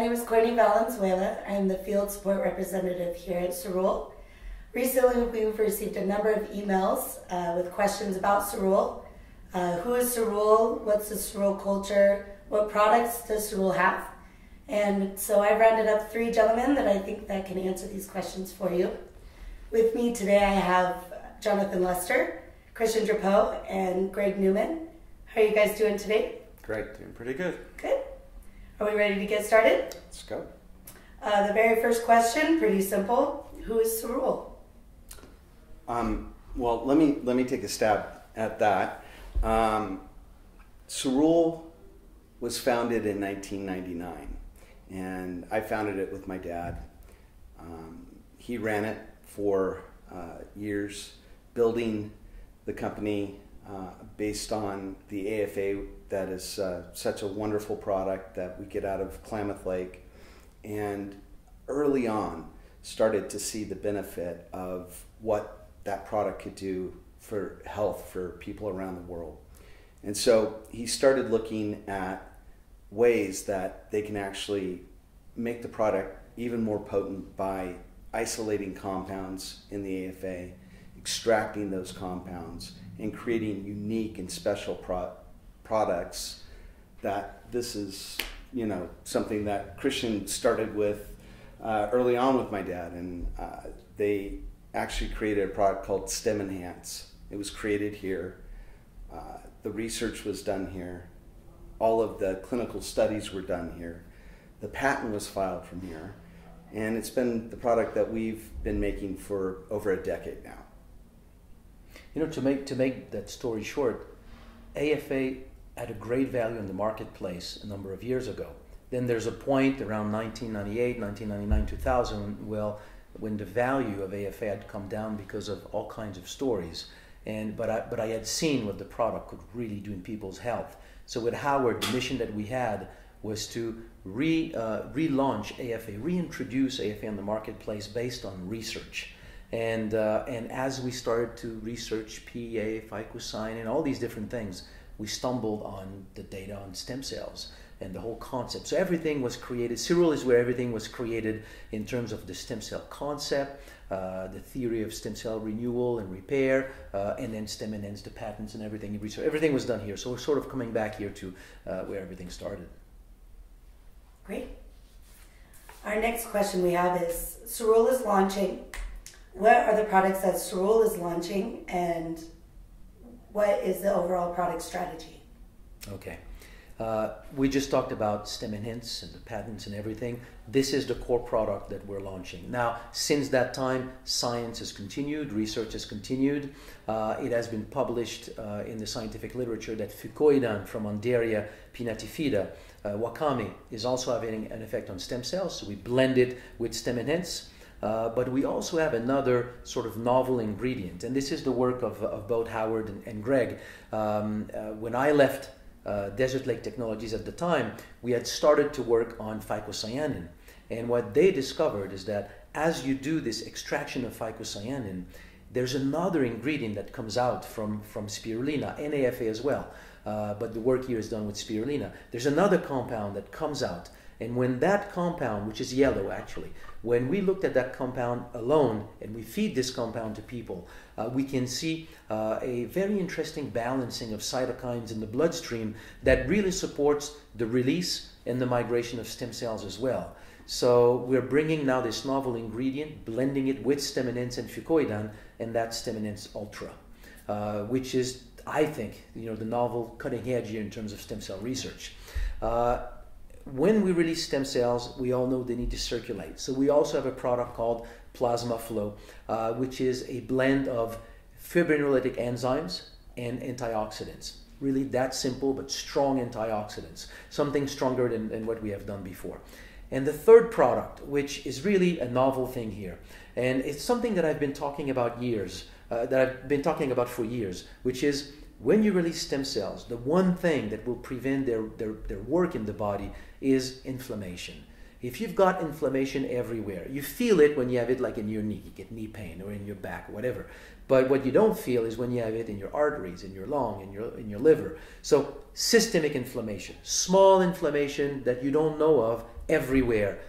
name is Courtney Valenzuela. I'm the field support representative here at Cerule. Recently, we've received a number of emails with questions about Cerule. Who is Cerule? What's the Cerule culture? What products does Cerule have? And so I've rounded up 3 gentlemen that I think that can answer these questions for you. With me today, I have Jonathan Lester, Christian Drapeau, and Greg Newman. How are you guys doing today? Great, doing pretty good. Good. Are we ready to get started? Let's go. The very first question, pretty simple. Who is Cerule? Well, let me take a stab at that. Cerule was founded in 1999, and I founded it with my dad. He ran it for years, building the company based on the AFA that is such a wonderful product that we get out of Klamath Lake, and early on started to see the benefit of what that product could do for health for people around the world. And so he started looking at ways that they can actually make the product even more potent by isolating compounds in the AFA, extracting those compounds, and creating unique and special products. That this is, something that Christian started with early on with my dad, and they actually created a product called Stem Enhance. It was created here. The research was done here. All of the clinical studies were done here. The patent was filed from here. And it's been the product that we've been making for over a decade now. To make that story short, AFA had a great value in the marketplace a number of years ago. Then there's a point around 1998, 1999, 2000, when the value of AFA had come down because of all kinds of stories. But I had seen what the product could really do in people's health. So with Howard, the mission that we had was to relaunch AFA, reintroduce AFA in the marketplace based on research. And as we started to research PEA, phycocyanin, and all these different things, we stumbled on the data on stem cells and the whole concept. So everything was created. Cerule is where everything was created in terms of the stem cell concept, the theory of stem cell renewal and repair, and then Stem Enhance, the patents and everything. Research. Everything was done here. So we're sort of coming back here to where everything started. Great. Our next question we have is, Cerule is launching. What are the products that Cerule is launching, and what is the overall product strategy? Okay. We just talked about Stem Enhance and the patents and everything. This is the core product that we're launching. Now, since that time, science has continued, research has continued. It has been published in the scientific literature that fucoidan from Undaria pinnatifida, wakame, is also having an effect on stem cells. So we blend it with Stem Enhance. But we also have another sort of novel ingredient, and this is the work of both Howard and Greg. When I left Desert Lake Technologies at the time, we had started to work on phycocyanin, and what they discovered is that as you do this extraction of phycocyanin, there's another ingredient that comes out from spirulina, NAFA as well, but the work here is done with spirulina. There's another compound that comes out, and when that compound, which is yellow actually, when we looked at that compound alone and we feed this compound to people, we can see a very interesting balancing of cytokines in the bloodstream that really supports the release and the migration of stem cells as well. So we're bringing now this novel ingredient, blending it with Stem Enhance and fucoidan, and that's Stem Enhance Ultra, which is, I think, the novel cutting edge here in terms of stem cell research. When we release stem cells, we all know they need to circulate. So we also have a product called Plasma Flow, which is a blend of fibrinolytic enzymes and antioxidants. Really that simple, but strong antioxidants. Something stronger than what we have done before. And the third product, which is really a novel thing here, and it's something that I've been talking about for years, which is when you release stem cells, the one thing that will prevent their work in the body is inflammation. If you've got inflammation everywhere, you feel it when you have it like in your knee, you get knee pain, or in your back, whatever. But what you don't feel is when you have it in your arteries, in your lung, in your liver. So systemic inflammation, small inflammation that you don't know of, everywhere,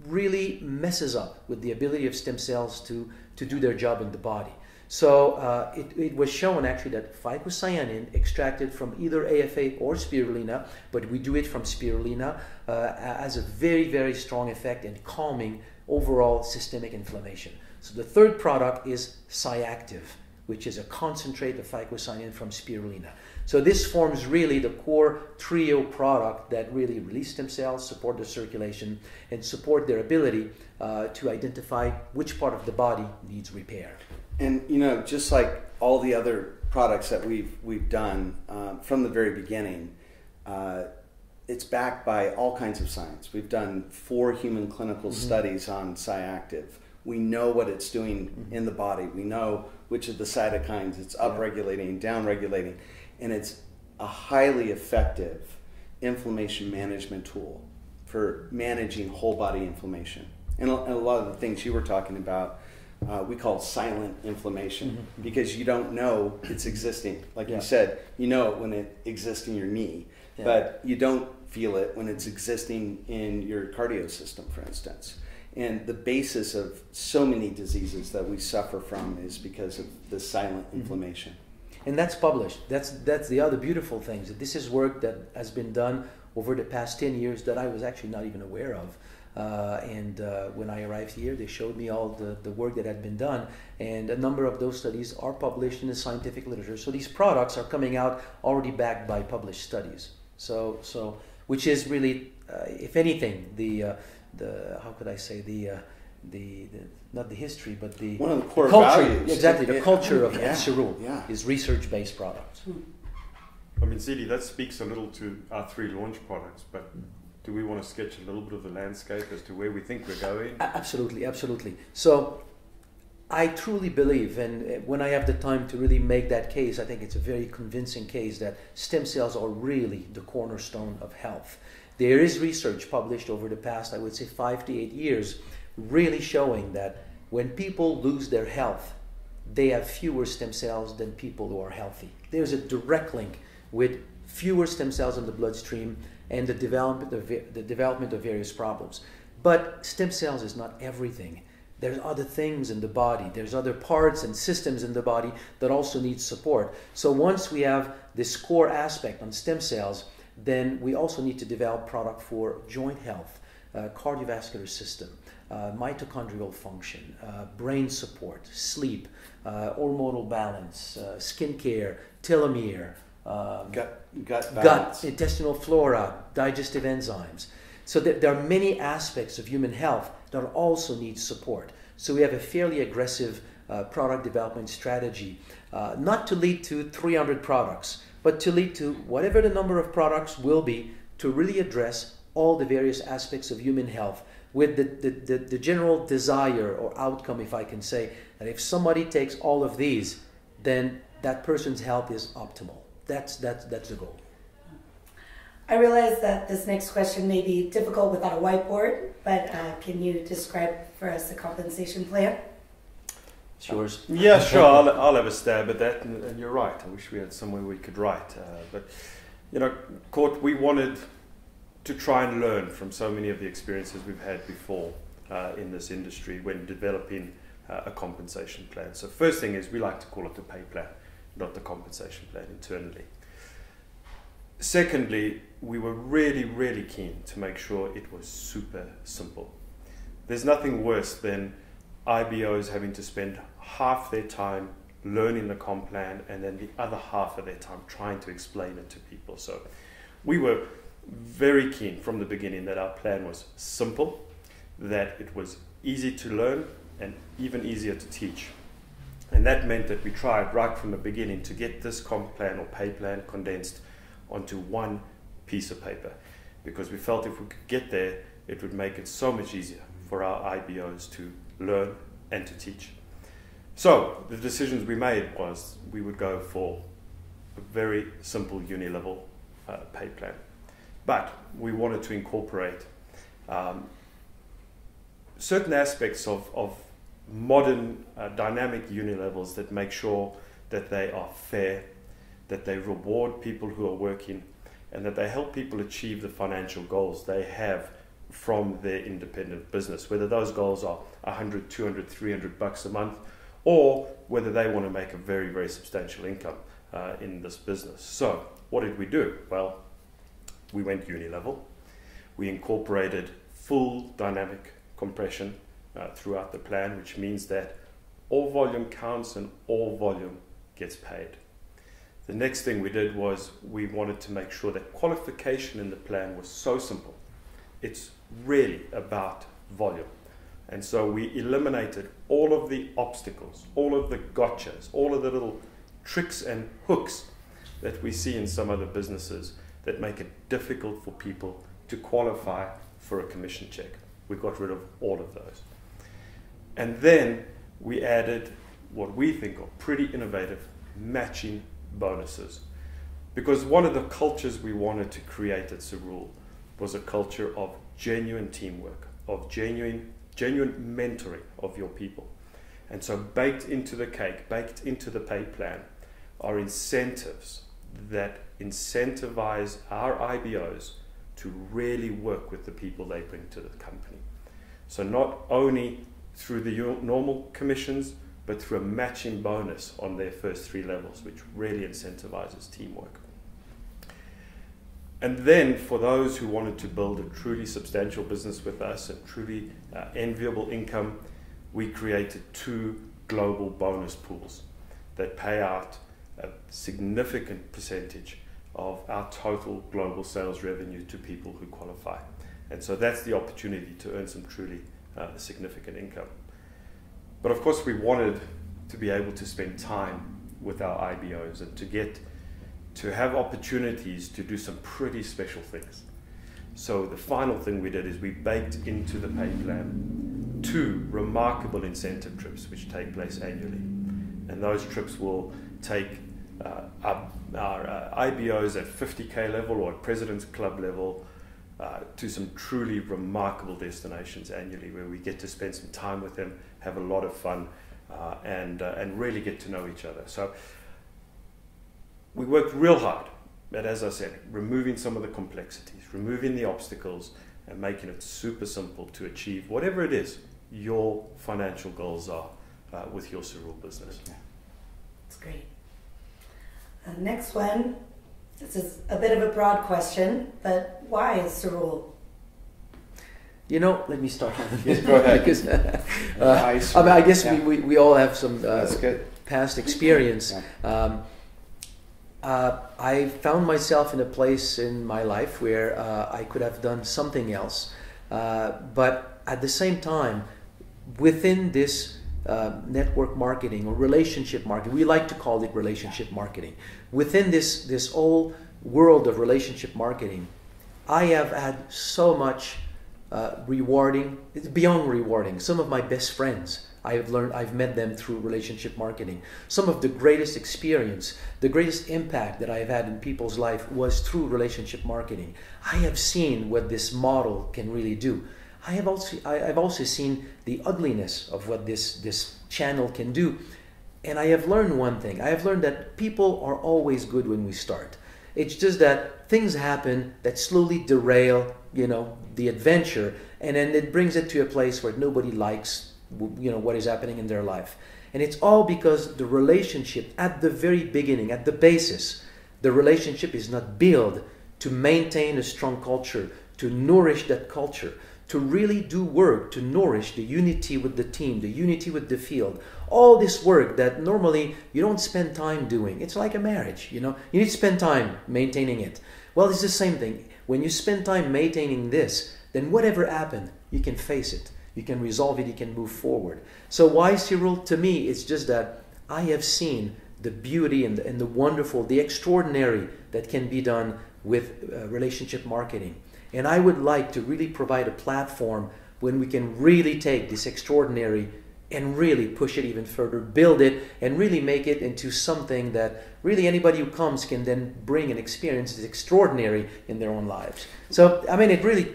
really messes up with the ability of stem cells to do their job in the body. So it was shown actually that phycocyanin extracted from either AFA or spirulina, but we do it from spirulina, has a very, very strong effect in calming overall systemic inflammation. So the third product is Cyactive, which is a concentrate of phycocyanin from spirulina. So this forms really the core trio product that really release stem cells, support the circulation, and support their ability to identify which part of the body needs repair. And you know, just like all the other products that we've done from the very beginning, it's backed by all kinds of science. We've done 4 human clinical studies on Cyactive. We know what it's doing in the body. We know which of the cytokines it's upregulating, downregulating, and it's a highly effective inflammation management tool for managing whole body inflammation. And a lot of the things you were talking about, we call silent inflammation, because you don't know it's existing. Like you said, you know it when it exists in your knee, but you don't feel it when it's existing in your cardio system, for instance. And the basis of so many diseases that we suffer from is because of the silent inflammation. And that's published. That's the other beautiful thing. This is work that has been done over the past 10 years that I was actually not even aware of. When I arrived here, they showed me all the work that had been done, and a number of those studies are published in the scientific literature. So these products are coming out already backed by published studies. So which is really, if anything, the how could I say, the not the history, but the one of the core culture, values. exactly, the culture of Cerule is research-based products. I mean, Zedi, that speaks a little to our 3 launch products, but do we want to sketch a little bit of the landscape as to where we think we're going? Absolutely, absolutely. So I truly believe, and when I have the time to really make that case, I think it's a very convincing case that stem cells are really the cornerstone of health. There is research published over the past, I would say, 5 to 8 years, really showing that when people lose their health, they have fewer stem cells than people who are healthy. There's a direct link with fewer stem cells in the bloodstream and the development of various problems. But stem cells is not everything. There's other things in the body. There's other parts and systems in the body that also need support. So once we have this core aspect on stem cells, then we also need to develop product for joint health, cardiovascular system, mitochondrial function, brain support, sleep, hormonal balance, skin care, telomere, gut, intestinal flora, digestive enzymes. So there are many aspects of human health that also need support. So we have a fairly aggressive product development strategy, not to lead to 300 products, but to lead to whatever the number of products will be to really address all the various aspects of human health with the general desire or outcome, if I can say, that if somebody takes all of these, then that person's health is optimal. That's the goal. I realize that this next question may be difficult without a whiteboard, but can you describe for us the compensation plan? It's yours. Yeah, sure. I'll have a stab at that. And you're right. I wish we had somewhere we could write. But, you know, Court, we wanted to try and learn from so many of the experiences we've had before in this industry when developing a compensation plan. So first thing is we like to call it the pay plan, not the compensation plan internally. Secondly, we were really, really keen to make sure it was super simple. There's nothing worse than IBOs having to spend half their time learning the comp plan and then the other half of their time trying to explain it to people. So we were very keen from the beginning that our plan was simple, that it was easy to learn and even easier to teach. And that meant that we tried right from the beginning to get this comp plan or pay plan condensed onto one piece of paper, because we felt if we could get there, it would make it so much easier for our IBOs to learn and to teach. So the decisions we made was we would go for a very simple uni-level pay plan. But we wanted to incorporate certain aspects of modern dynamic uni-levels that make sure that they are fair, that they reward people who are working, and that they help people achieve the financial goals they have from their independent business, whether those goals are 100, 200, 300 bucks a month, or whether they want to make a very, very substantial income in this business. So what did we do? Well, we went uni level. We incorporated full dynamic compression throughout the plan, which means that all volume counts and all volume gets paid. The next thing we did was we wanted to make sure that qualification in the plan was so simple. It's really about volume. And so we eliminated all of the obstacles, all of the gotchas, all of the little tricks and hooks that we see in some other businesses that make it difficult for people to qualify for a commission check. We got rid of all of those. And then we added what we think are pretty innovative matching bonuses. Because one of the cultures we wanted to create at Cerule was a culture of genuine teamwork, of genuine mentoring of your people. And so baked into the cake, baked into the pay plan, are incentives that incentivize our IBOs to really work with the people they bring to the company. So not only through the normal commissions, but through a matching bonus on their first 3 levels, which really incentivizes teamwork. And then for those who wanted to build a truly substantial business with us and truly enviable income, we created 2 global bonus pools that pay out a significant percentage of our total global sales revenue to people who qualify. And so that's the opportunity to earn some truly significant income. But of course we wanted to be able to spend time with our IBOs and to have opportunities to do some pretty special things. So the final thing we did is we baked into the pay plan 2 remarkable incentive trips which take place annually. And those trips will take our IBOs at 50K level or at President's Club level to some truly remarkable destinations annually where we get to spend some time with them, have a lot of fun, and really get to know each other. So we worked real hard at, as I said, removing some of the complexities, removing the obstacles, and making it super simple to achieve whatever it is your financial goals are with your Cerule business. That's great. Next one, this is a bit of a broad question, but why is Cerule? You know, let me start. Yes, go ahead. Because, I guess we all have some past experience. Yeah. I found myself in a place in my life where I could have done something else. But at the same time, within this network marketing or relationship marketing, we like to call it relationship marketing. Within this whole world of relationship marketing, I have had so much rewarding, it's beyond rewarding. Some of my best friends, I've met them through relationship marketing. Some of the greatest experience, the greatest impact that I've had in people's life was through relationship marketing. I have seen what this model can really do. I've also seen the ugliness of what this channel can do. And I have learned one thing. I have learned that people are always good when we start. It's just that things happen that slowly derail, the adventure, and then it brings it to a place where nobody likes, what is happening in their life. And it's all because the relationship at the very beginning, at the basis, the relationship is not built to maintain a strong culture, to nourish that culture, to really do work to nourish the unity with the team, the unity with the field. All this work that normally you don't spend time doing. It's like a marriage, you need to spend time maintaining it. Well, it's the same thing. When you spend time maintaining this, then whatever happened, you can face it. You can resolve it, you can move forward. So why Cerule? To me, it's just that I have seen the beauty and the wonderful, the extraordinary that can be done with relationship marketing. And I would like to really provide a platform when we can really take this extraordinary and really push it even further, build it, and really make it into something that really anybody who comes can then bring and experience is extraordinary in their own lives. So, I mean, it really...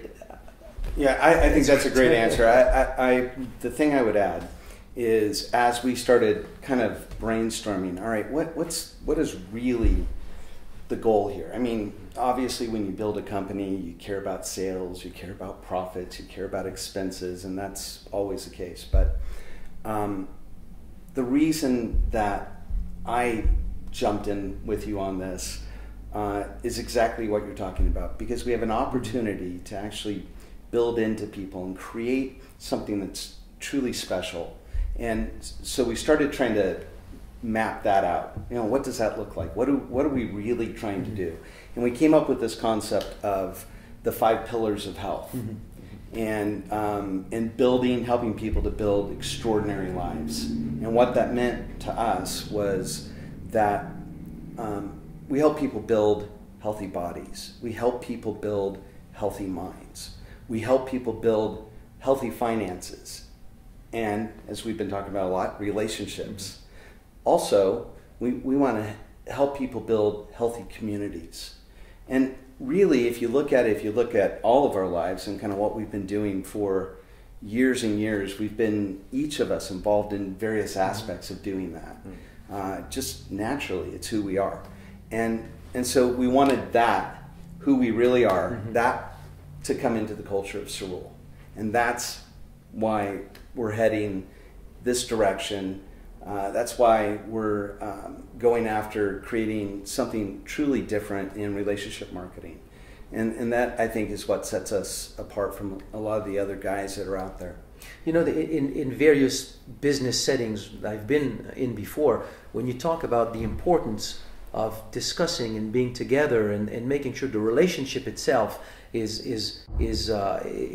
Yeah, I think that's a great answer. The thing I would add is as we started kind of brainstorming, all right, what is really the goal here. I mean, obviously when you build a company, you care about sales, you care about profits, you care about expenses, and that's always the case. But the reason that I jumped in with you on this is exactly what you're talking about, because we have an opportunity to actually build into people and create something that's truly special. And so we started trying to map that out. You know, what does that look like? What are we really trying to do? And we came up with this concept of the 5 pillars of health, and building, helping people to build extraordinary lives. And what that meant to us was that we help people build healthy bodies. We help people build healthy minds. We help people build healthy finances. And as we've been talking about a lot, relationships. Also, we want to help people build healthy communities. And really, if you look at all of our lives and kind of what we've been doing for years and years, we've been, each of us, involved in various aspects of doing that. Just naturally, it's who we are. And so we wanted that, who we really are, that to come into the culture of Cerule. And that's why we're heading this direction. That's why we're going after creating something truly different in relationship marketing. And that, I think, is what sets us apart from a lot of the other guys that are out there. You know, in various business settings I've been in before, when you talk about the importance of discussing and being together and making sure the relationship itself is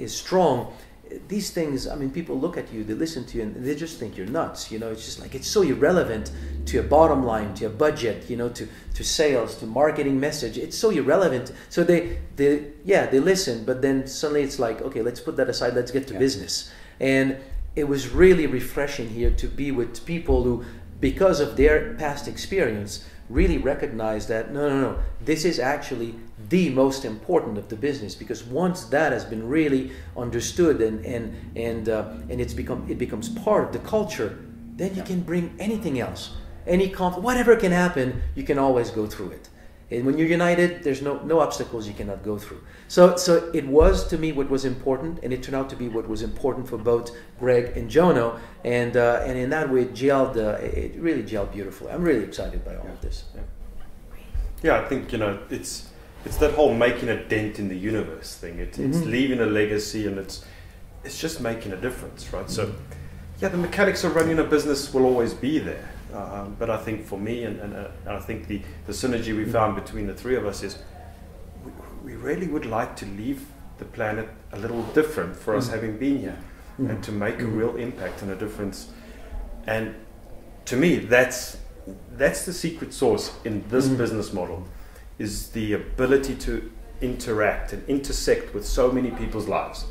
strong, these things, I mean, people look at you, they listen to you, and they just think you're nuts. You know, it's just like, it's so irrelevant to your bottom line, to your budget, you know, to sales, to marketing message. It's so irrelevant. So they listen, but then suddenly it's like, okay, let's put that aside, let's get to business. And it was really refreshing here to be with people who, because of their past experience, really recognize that no, this is actually the most important of the business, because once that has been really understood and it becomes part of the culture, then you can bring anything else, whatever can happen, you can always go through it. And when you're united, there's no obstacles you cannot go through. So it was, to me, what was important, and it turned out to be what was important for both Greg and Jono, and in that way it really gelled beautifully. I'm really excited by all of this. Yeah, I think, you know, it's that whole making a dent in the universe thing. It's leaving a legacy, and it's just making a difference, right? So, yeah, the mechanics of running a business will always be there. But I think for me, and I think the synergy we found between the three of us is we really would like to leave the planet a little different for us having been here, and to make a real impact and a difference. And to me, that's the secret sauce in this business model, is the ability to interact and intersect with so many people's lives,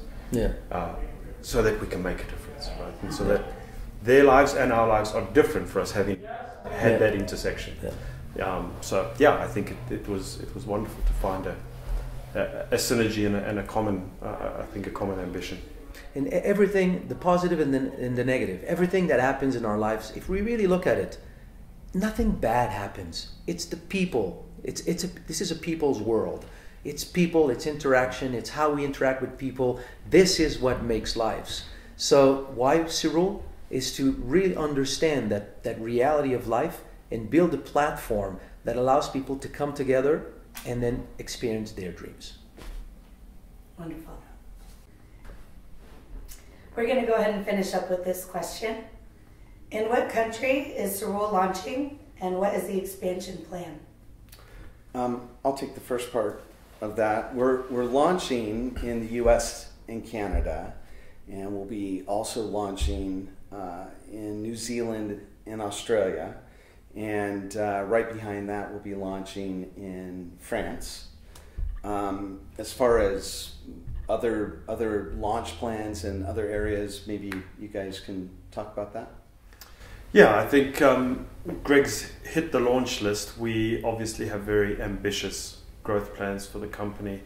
so that we can make a difference, right? And so that their lives and our lives are different for us having had that intersection. So yeah, I think it was wonderful to find a synergy and a common, I think, a common ambition. And everything, the positive and the negative, everything that happens in our lives, if we really look at it, nothing bad happens. It's the people. This is a people's world. It's people, it's interaction, it's how we interact with people. This is what makes lives. So why Cerule? Is to really understand that reality of life and build a platform that allows people to come together and then experience their dreams. Wonderful. We're going to go ahead and finish up with this question. In what country is Cerule launching, and what is the expansion plan? I'll take the first part of that. We're launching in the US and Canada, and we'll be also launching in New Zealand and Australia, and right behind that we'll be launching in France. As far as other launch plans and other areas, maybe you guys can talk about that. Yeah, I think Greg's hit the launch list. We obviously have very ambitious growth plans for the company,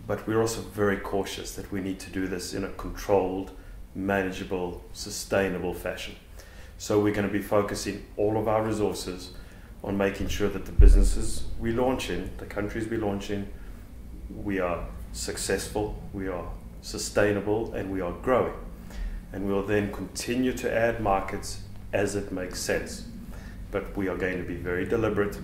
but we're also very cautious that we need to do this in a controlled, manageable, sustainable fashion. So we're going to be focusing all of our resources on making sure that the businesses we launch in, the countries we launch in, we are successful, we are sustainable, and we are growing. And we'll then continue to add markets as it makes sense. But we are going to be very deliberate,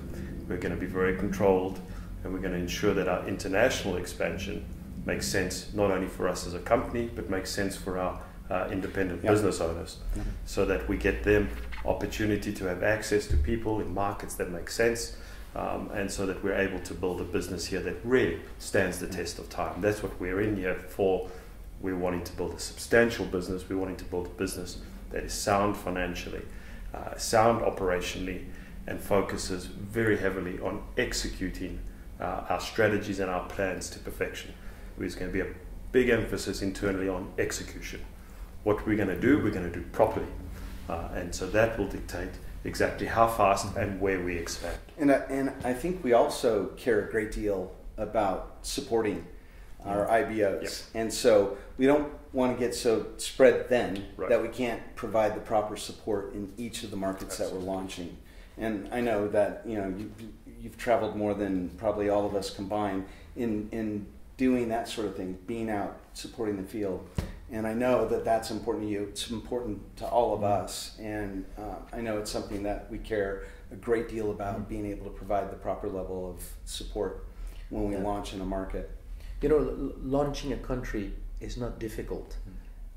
we're going to be very controlled, and we're going to ensure that our international expansion makes sense not only for us as a company, but makes sense for our independent business owners, so that we get them opportunity to have access to people in markets that make sense, and so that we're able to build a business here that really stands the test of time. That's what we're in here for. We're wanting to build a substantial business. We're wanting to build a business that is sound financially, sound operationally, and focuses very heavily on executing our strategies and our plans to perfection. There's going to be a big emphasis internally on execution. What we're going to do, we're going to do properly. And so that will dictate exactly how fast and where we expand. And I think we also care a great deal about supporting our IBOs. Yep. And so we don't want to get so spread thin Right. that we can't provide the proper support in each of the markets that we're launching. And I know that you've traveled more than probably all of us combined in doing that sort of thing, being out, supporting the field. And I know that that's important to you. It's important to all of us. And I know it's something that we care a great deal about, being able to provide the proper level of support when we launch in a market. Launching a country is not difficult.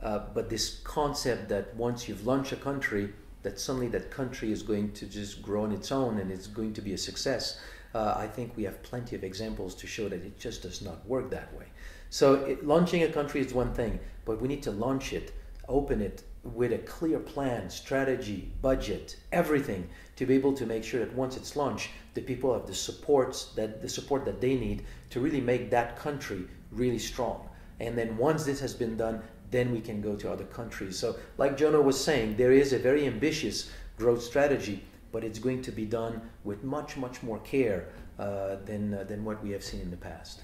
But this concept that once you've launched a country, that suddenly that country is going to just grow on its own and it's going to be a success. I think we have plenty of examples to show that it just does not work that way. So launching a country is one thing, but we need to launch it, open it with a clear plan, strategy, budget, everything, to be able to make sure that once it's launched, the people have the support that they need to really make that country really strong. And then once this has been done, then we can go to other countries. So like Jono was saying, there is a very ambitious growth strategy, but it's going to be done with much, much more care than what we have seen in the past.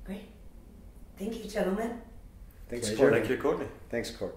Great. Thank you, gentlemen. Thanks, Pleasure. Courtney. Thank you, Courtney. Thanks, Court.